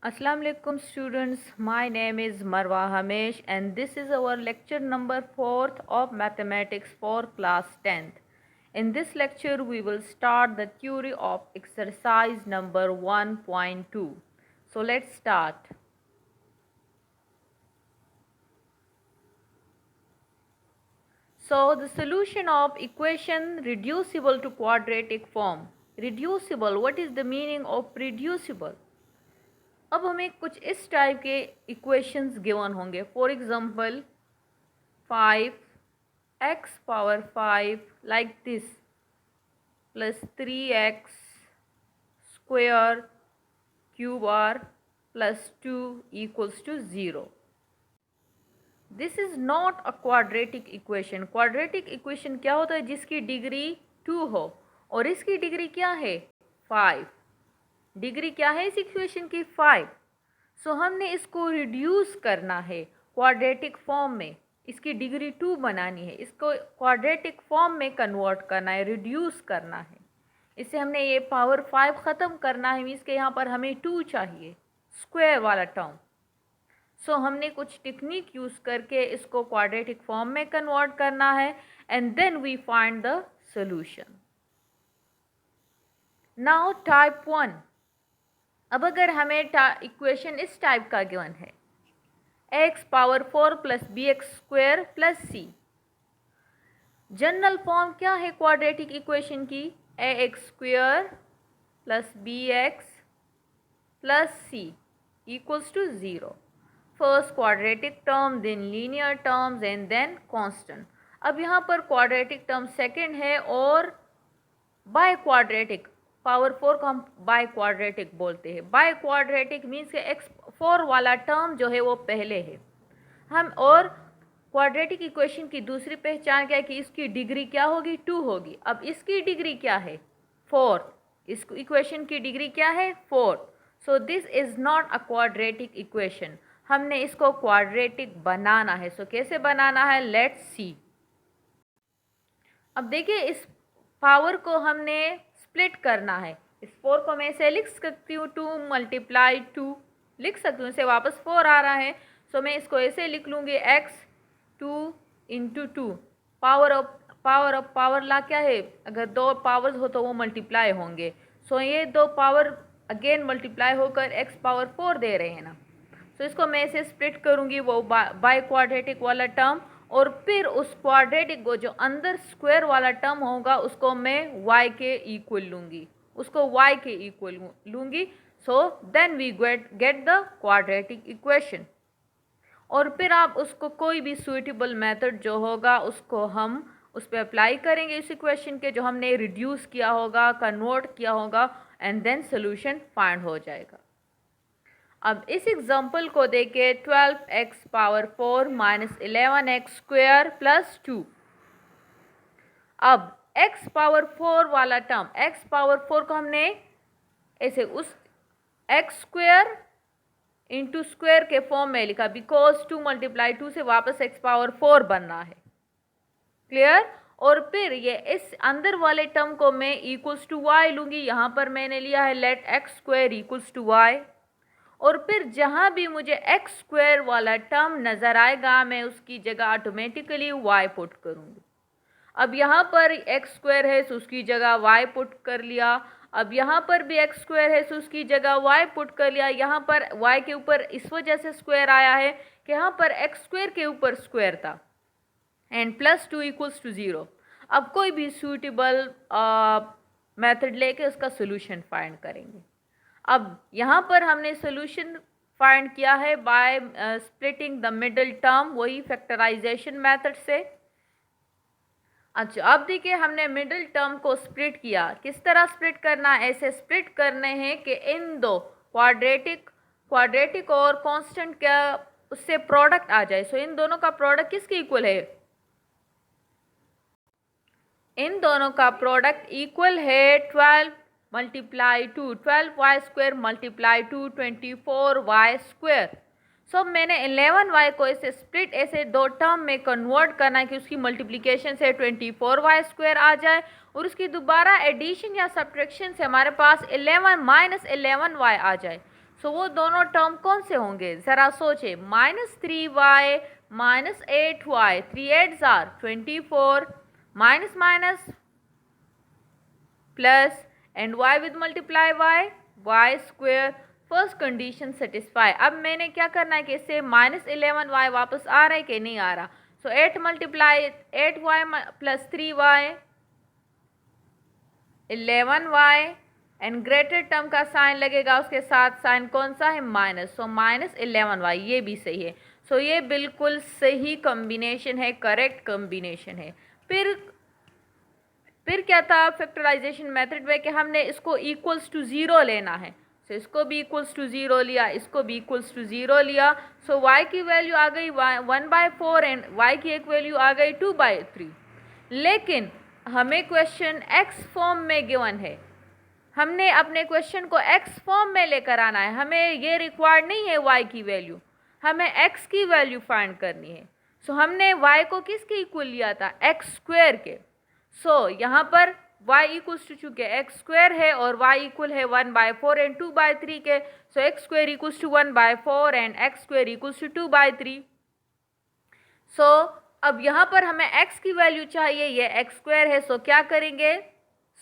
Assalamu alaikum students, my name is Marwa Hamesh and this is our lecture number 4th of mathematics for class 10th. In this lecture we will start the theory of exercise number 1.2. So let's start. So the solution of equation reducible to quadratic form. Reducible, what is the meaning of reducible? अब हमें कुछ इस type के equations given होंगे. For example 5x⁵ like this plus 3x square cube r plus 2 equals to 0. This is not a quadratic equation. Quadratic equation क्या होता है? जिसकी डिग्री 2 हो और इसकी डिग्री क्या है? 5. डिग्री क्या है इस इक्वेशन की? 5. सो हमने इसको रिड्यूस करना है क्वाड्रेटिक फॉर्म में. इसकी डिग्री 2 बनानी है, इसको क्वाड्रेटिक फॉर्म में कन्वर्ट करना है, रिड्यूस करना है. इससे हमने ये पावर 5 ख़त्म करना है, मीन्स के यहाँ पर हमें 2 चाहिए, स्क्वायर वाला टर्म. सो हमने कुछ टेक्निक यूज़ करके इसको क्वाड्रेटिक फॉर्म में कन्वर्ट करना है and then we find the solution. Now type 1. अब अगर हमें इक्वेशन इस टाइप का गिवन है x⁴ plus bx² plus c. General form क्या है क्वाड्रेटिक इक्वेशन की? ax² plus bx plus c equals to 0. First quadratic term, then linear terms and then constant. अब यहाँ पर क्वाड्रेटिक टर्म सेकंड है और बाय क्वाड्रेटिक, पावर 4 को हम बाय क्वाड्रेटिक बोलते हैं. बाय क्वाड्रेटिक मीन्स के x4 वाला टर्म जो है वो पहले है हम. और क्वाड्रेटिक इक्वेशन की दूसरी पहचान क्या है कि इसकी डिग्री क्या होगी? 2 होगी. अब इसकी डिग्री क्या है? 4. इस इक्वेशन की डिग्री क्या है? 4. So this is not a quadratic equation. हमने इसको क्वाड्रेटिक बनाना है. सो कैसे बनाना है? Let's see. अब देखिए इस पावर को हमने स्प्लिट करना है. इस 4 को मैं ऐसे लिख सकती हूँ 2 × 2 लिख सकती हूँ. इसे वापस 4 आ रहा है, सो मैं इसको ऐसे लिख लूँगी x 2 × 2. पावर पावर ला क्या है? अगर 2 पावर्स हो तो वो मल्टीप्लाई होंगे. सो ये 2 पावर अगेन मल्टीप्लाई होकर x⁴ दे रहे हैं ना. सो इसको मैं ऐसे स्प्लिट करूँगी वो बाय क्वाड्रेटिक वाला टर्म, और फिर उस क्वाड्रेटिक को जो अंदर स्क्वायर वाला टर्म होगा उसको मैं y के इक्वल लूँगी, उसको y के इक्वल लूँगी. So then we get the quadratic equation. और फिर आप उसको कोई भी सुइटेबल मेथड जो होगा उसको हम उस पर अप्लाई करेंगे इस इक्वेशन के जो हमने रिड्यूस किया होगा, कन्वर्ट किया होगा, एंड देन सोल्यूशन फाइंड हो जाएगा. अब इस एग्जाम्पल को देखें 12x⁴ माइनस 11x² प्लस 2. अब x⁴ वाला टर्म, x⁴ को हमने ऐसे उस x² इंटू स्क्वायर के फॉर्म में लिखा, बिकॉज 2 × 2 से वापस x⁴ बनना है. क्लियर? और फिर ये इस अंदर वाले टर्म को मैं इक्वल्स टू y लूँगी. यहाँ पर मैंने लिया है late x² equals to y. और फिर जहाँ भी मुझे x² वाला टर्म नज़र आएगा मैं उसकी जगह ऑटोमेटिकली y पुट करूँगी. अब यहाँ पर x² है तो उसकी जगह y पुट कर लिया. अब यहाँ पर भी x² है तो उसकी जगह y पुट कर लिया. यहाँ पर y के ऊपर इस वजह से स्क्वायर आया है कि यहाँ पर x² के ऊपर स्क्वायर था एंड प्लस 2 इक्वल्स टू 0. अब कोई भी सूटेबल मेथड लेके उसका सोल्यूशन फाइंड करेंगे. अब यहाँ पर हमने सोल्यूशन फाइंड किया है bye splitting the middle term, वही फैक्टराइजेशन मेथड से. अच्छा, अब देखिए हमने मिडिल टर्म को स्प्लिट किया. किस तरह स्प्लिट करना? ऐसे स्प्लिट करने हैं कि इन दो क्वाड्रेटिक और कांस्टेंट का उससे प्रोडक्ट आ जाए. सो इन दोनों का प्रोडक्ट किसके इक्वल है? इन दोनों का प्रोडक्ट इक्वल है 12 × 2, 12y² × 2 24y². सो मैंने 11y को ऐसे स्प्लिट ऐसे दो टर्म में कन्वर्ट करना है कि उसकी मल्टीप्लिकेशन से 24y² आ जाए और उसकी दोबारा एडिशन या सब्ट्रैक्शन से हमारे पास 11 - 11y आ जाए. सो वो दोनों टर्म कौन से होंगे ज़रा सोचे, -3y minus 8y, 3 8s are 24, minus minus plus and y with multiply y square, first condition satisfy. अब मैंने क्या करना है कि इससे -11y वापस आ रहा है कि नहीं आ रहा। सो 8 multiply 8y plus 3y 11y and greater term का साइन लगेगा, उसके साथ साइन कौन सा है माइनस, सो -11y, ये भी सही है। सो ये बिल्कुल सही कॉम्बिनेशन है, करेक्ट कॉम्बिनेशन है। फिर क्या था फैक्टराइजेशन मेथड में कि हमने इसको इक्वल्स टू ज़ीरो लेना है। सो इसको भी इक्वल्स टू ज़ीरो लिया, इसको भी इक्वल्स टू ज़ीरो लिया। सो y की वैल्यू आ गई 1/4 एंड y की एक वैल्यू आ गई 2/3। लेकिन हमें क्वेश्चन x फॉर्म में गिवन है, हमने अपने क्वेश्चन को x फॉर्म में लेकर आना है। हमें ये रिक्वायर्ड नहीं है y की वैल्यू, हमें x की वैल्यू फाइंड करनी है। सो हमने y को किसके इक्वल लिया था, x स्क्वायर के। सो यहाँ पर y इक्वल्स टू चूँकि x स्क्वायर है और y इक्वल है 1/4 एंड 2/3 के। So x square equals to 1/4 and x square equals to 2/3। So अब यहाँ पर हमें x की वैल्यू चाहिए, ये x स्क्वायर है। सो क्या करेंगे,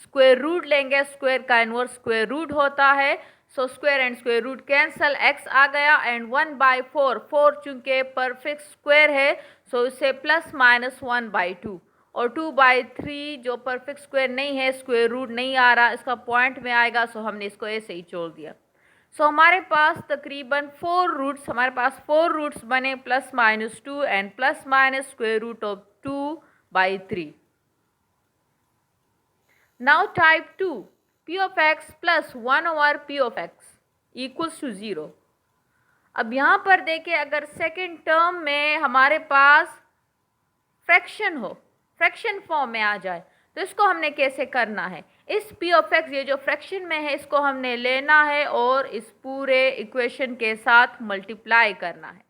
स्क्वायर रूट लेंगे, स्क्वायर का इनवर्स स्क्वायर रूट होता है। So square and square root cancel, x आ गया एंड 1/4, 4 चूँकि परफेक्ट स्क्वायर है सो इससे प्लस माइनस 1/2 और 2/3 जो परफेक्ट स्क्वायर नहीं है, स्क्वायर रूट नहीं आ रहा, इसका पॉइंट में आएगा। सो हमने इसको ऐसे ही छोड़ दिया। सो हमारे पास तकरीबन 4 रूट्स बने, plus minus 2 and plus minus square root of 2/3। Now type 2, p of x plus 1/p of x equals to 0। अब यहाँ पर देखें, अगर सेकेंड टर्म में हमारे पास फ्रैक्शन हो, फ्रैक्शन फॉर्म में आ जाए, तो इसको हमने कैसे करना है, इस p of x ये जो फ्रैक्शन में है इसको हमने लेना है और इस पूरे इक्वेशन के साथ मल्टीप्लाई करना है।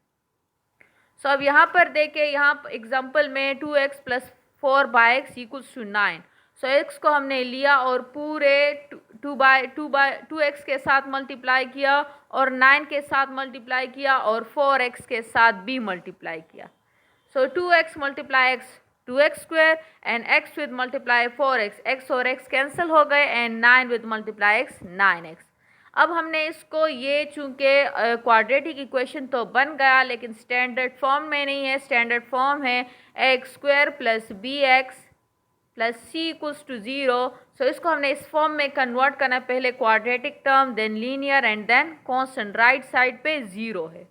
सो अब यहाँ पर देखें, यहाँ एग्जांपल में 2x plus 4/x equals to 9। So x को हमने लिया और पूरे 2x के साथ मल्टीप्लाई किया और 9 के साथ मल्टीप्लाई किया और 4x के साथ भी मल्टीप्लाई किया। सो 2x multiply x 2x square and x with multiply 4x, x और x कैंसिल हो गए and 9 with multiply x 9x। अब हमने इसको, ये चूँकि क्वाड्रेटिक इक्वेशन तो बन गया लेकिन स्टैंडर्ड फॉर्म में नहीं है। स्टैंडर्ड फॉर्म है x square plus b x plus c equals to 0। So इसको हमने इस फॉर्म में कन्वर्ट करना, पहले quadratic term then linear and then constant, right side पे 0 है।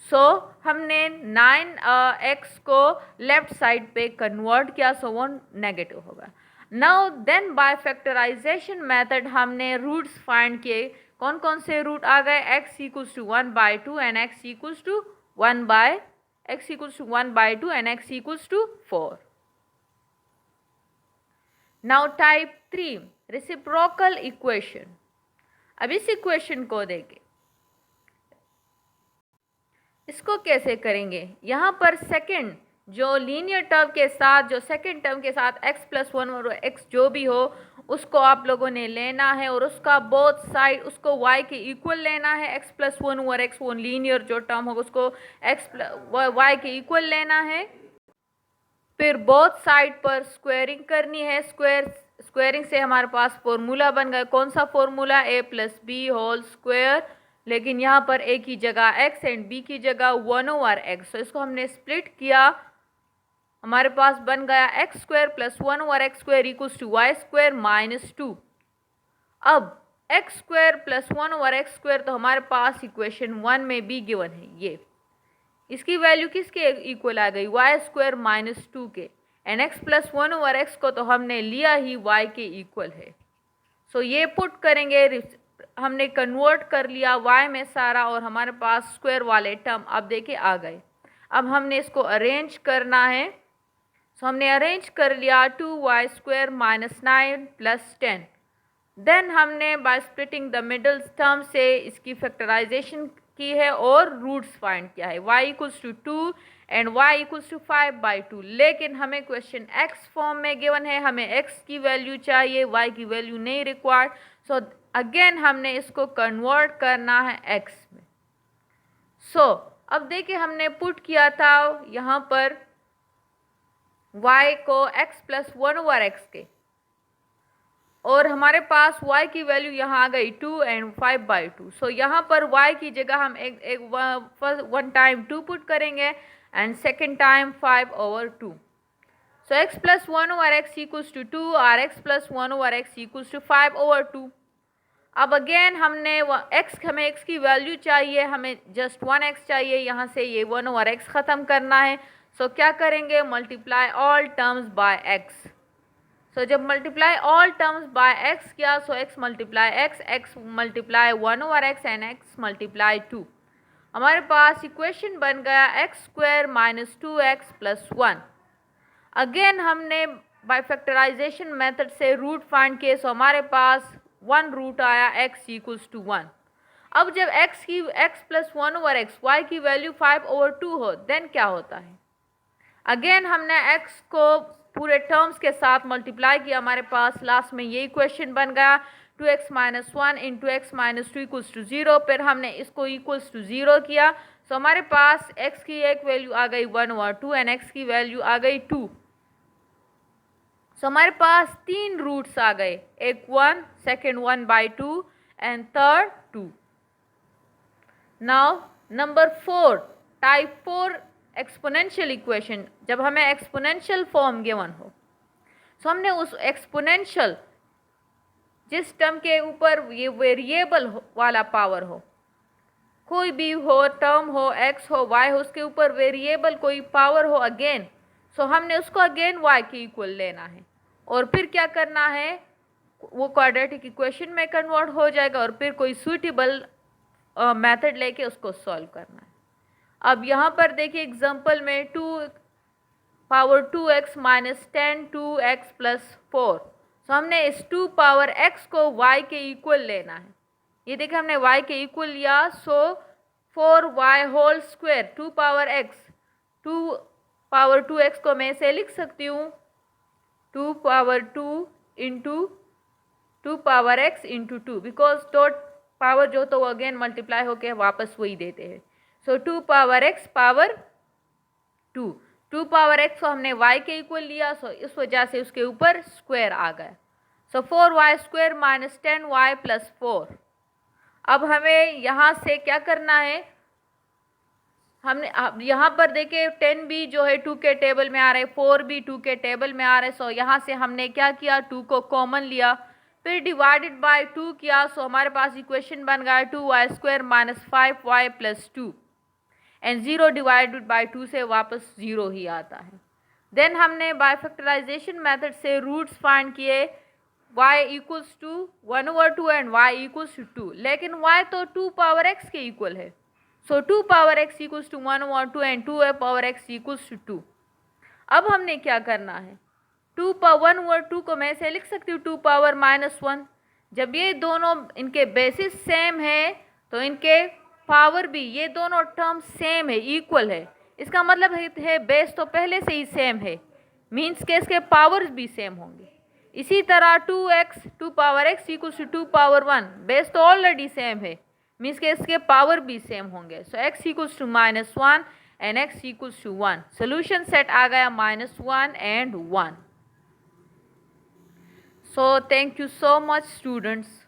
सो हमने 9x को लेफ्ट साइड पे कन्वर्ट किया, सो वो नेगेटिव होगा। Now then by factorisation method हमने रूट्स फाइंड किए। कौन कौन से रूट आ गए, x equals to 1/2 and x equals to 1/2 and x equals to 4। Now type 3, reciprocal equation. अब इस इक्वेशन को देखें, इसको कैसे करेंगे। यहाँ पर सेकंड जो लीनियर टर्म के साथ, जो सेकंड टर्म के साथ x प्लस 1 और x जो भी हो उसको आप लोगों ने लेना है और उसका बोथ साइड उसको y के इक्वल लेना है। x प्लस 1 और x, वो लीनियर जो टर्म होगा उसको y के इक्वल लेना है। फिर बोथ साइड पर स्क्वायरिंग करनी है। स्क्वायरिंग से हमारे पास फॉर्मूला बन गया। कौन सा formula, a plus b whole square, लेकिन यहाँ पर a की जगह x एंड b की जगह 1/x। तो इसको हमने स्प्लिट किया, हमारे पास बन गया x square plus 1/x square equals to y square minus 2। अब x square plus 1/x square तो हमारे पास इक्वेशन 1 में भी गिवन है, ये इसकी वैल्यू किसके इक्वल आ गई, y स्क्वायर माइनस 2 के, एंड x प्लस 1/x को तो हमने लिया ही y के इक्वल है। सो ये पुट करेंगे, हमने कन्वर्ट कर लिया y में सारा और हमारे पास स्क्वायर वाले टर्म अब देखे आ गए। अब हमने इसको अरेंज करना है। सो हमने अरेंज कर लिया 2y square minus 9 plus 10। Then हमने by splitting the middle term से इसकी फैक्टराइजेशन की है और रूट्स फाइंड किया है। y equals to 2 and y equals to 5/2। लेकिन हमें क्वेश्चन x फॉर्म में गिवन है, हमें x की वैल्यू चाहिए, y की वैल्यू नहीं रिक्वायर्ड। सो अगेन हमने इसको कन्वर्ट करना है x में। सो अब देखिए हमने पुट किया था यहाँ पर y को x प्लस 1/x के, और हमारे पास y की वैल्यू यहाँ आ गई 2 एंड 5/2। सो यहाँ पर y की जगह हम वन टाइम 2 पुट करेंगे and second time 5/2। So x plus 1/x equals to 2 और x plus 1/x equals to 5/2। अब अगेन हमने हमें x की वैल्यू चाहिए, हमें जस्ट 1x चाहिए, यहाँ से ये 1/x ख़त्म करना है। सो क्या करेंगे, multiply all terms by x। So जब multiply all terms by x किया, so x multiply x multiply 1/x and x multiply 2। हमारे पास इक्वेशन बन गया x² minus 2x plus 1। Again हमने बाय फैक्टराइजेशन मेथड से रूट फाइंड किए, so हमारे पास 1 रूट आया x इक्वल्स टू 1। अब जब x प्लस 1/x y की वैल्यू 5/2 हो, देन क्या होता है, अगेन हमने x को पूरे टर्म्स के साथ मल्टीप्लाई किया, हमारे पास लास्ट में ये इक्वेशन बन गया 2x minus 1 into x minus 2 equals to 0। फिर हमने इसको इक्वल्स टू 0 किया, सो हमारे पास x की एक वैल्यू आ गई 1/2 एंड x की वैल्यू आ गई 2। सो हमारे पास 3 रूट्स आ गए, एक 1, second 1/2 and third 2। Now number 4, type 4 exponential equation. जब हमें एक्सपोनेंशियल फॉर्म गिवन हो, सो हमने उस एक्सपोनेंशियल जिस टर्म के ऊपर ये वेरिएबल वाला पावर हो, कोई भी हो, टर्म हो, x हो, y हो, उसके ऊपर वेरिएबल कोई पावर हो अगेन, सो हमने उसको अगेन y के इक्वल लेना है और फिर क्या करना है, वो क्वाड्रेटिक इक्वेशन में कन्वर्ट हो जाएगा और फिर कोई सूटेबल मेथड लेके उसको सॉल्व करना है। अब यहाँ पर देखिए एग्जांपल में 2x माइनस 10 2x प्लस 4। सो हमने इस 2 पावर x को y के इक्वल लेना है। ये देखिए हमने y के इक्वल लिया, so 4y whole square 2 power x, 2 power 2x को मैं इसे लिख सकती हूँ 2 power 2 into 2 power x into 2, because dot power जो तो वो अगेन मल्टीप्लाई होके वापस वही देते हैं। सो 2 power x power 2 power x को हमने y के इक्वल लिया, सो इस वजह से उसके ऊपर स्क्वायर आ गया। सो 4y² माइनस 10y प्लस 4। अब हमें यहाँ से क्या करना है, हमने यहाँ पर देखिए 10 भी जो है 2 के टेबल में आ रहे, 4 भी 2 के टेबल में आ रहे। सो यहाँ से हमने क्या किया, 2 को कॉमन लिया, फिर डिवाइडेड बाय 2 किया। सो हमारे पास इक्वेशन बन गया 2y² minus 5y plus 2 and 0 divided by 2 से वापस 0 ही आता है। देन हमने बाय फैक्टराइजेशन मेथड से रूट्स फाइंड किए, y equals to 1/2 and y equals to 2, लेकिन y तो 2 पावर x के इक्वल है। So 2 power x equals to 1/2 and 2 power x equals to 2। अब हमने क्या करना है, 2 पावर 1/2 को मैं ऐसे लिख सकती हूँ 2 पावर माइनस 1। जब ये दोनों इनके बेसिस सेम है तो इनके पावर भी, ये दोनों टर्म सेम है, इक्वल है। इसका मतलब है बेस तो पहले से ही सेम है, मीन्स के इसके पावर्स भी सेम होंगे। इसी तरह 2 power x equals to 2 power 1, base तो ऑलरेडी सेम है, मीन्स के इसके पावर भी सेम होंगे। So x equals to -1 and x equals to 1। Solution set आ गया -1 and 1। So thank you so much students.